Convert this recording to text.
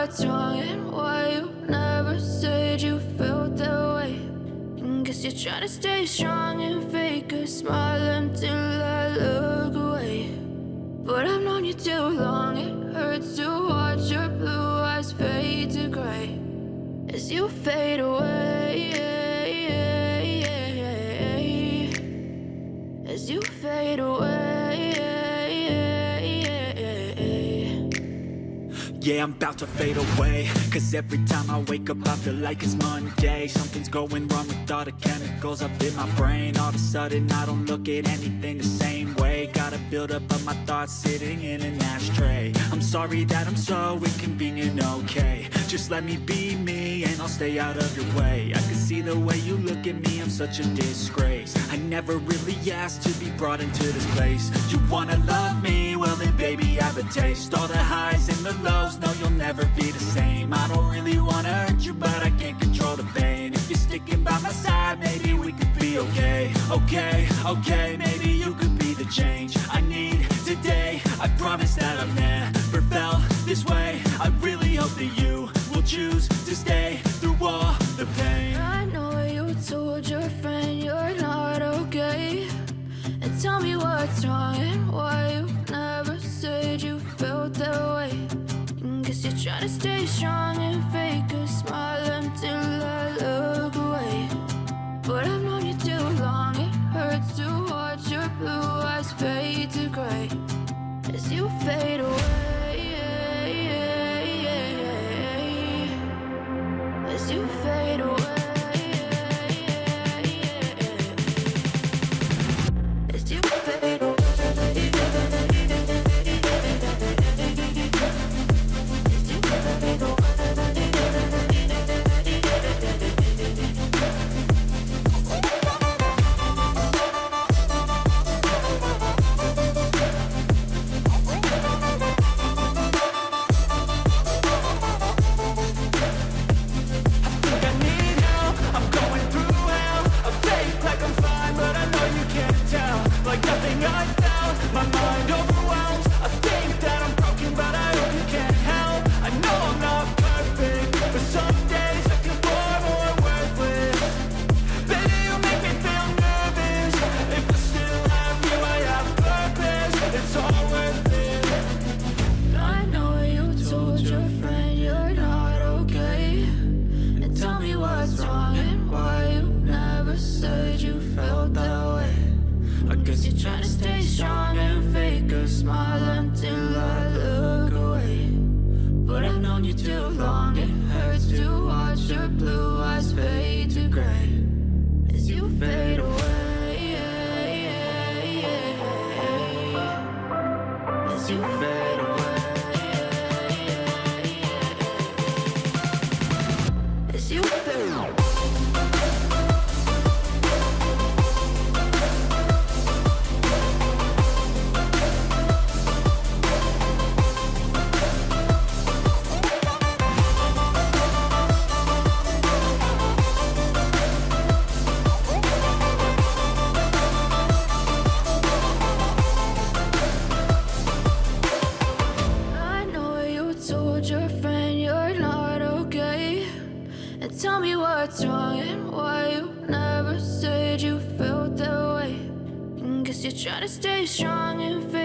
what's wrong and why you never said you felt that way. And guess you're trying to stay strong and fake a smile until I look away. But I've known you too long, it hurts to watch your blue eyes fade to gray as you fade away, as you fade away. Yeah, I'm about to fade away, cause every time I wake up I feel like it's Monday. Something's going wrong with all the chemicals up in my brain. All of a sudden I don't look at anything the same way. Got a buildup of my thoughts sitting in an ashtray. I'm sorry that I'm so inconvenient, okay. Just let me be me and I'll stay out of your way. I can see the way you look at me, I'm such a disgrace. I never really asked to be brought into this place. You wanna love me? Well then baby I have a taste. All the highs and the lows, no you'll never be the same. I don't really wanna hurt you but I can't control the pain. If you're sticking by my side maybe we could be okay. Okay, maybe you could be the change I need today. I promise that I've never felt this way. I really hope that you will choose to stay through all the pain. I know you told your friend you're not okay, and tell me what's wrong and why you never said you felt that way. And guess you're trying to stay strong and fake a smile until I look away. But I've known you too long, it hurts to watch your blue eyes fade to gray as you fade away, as you fade away, as you fade away. You're trying to stay strong and fake a smile until I look away. But I've known you too long, it hurts to watch your blue eyes fade to gray as you fade away, as you fade away, as you fade away. Your friend you're not okay, and tell me what's wrong and why you never said you felt that way. And guess you're trying to stay strong and fake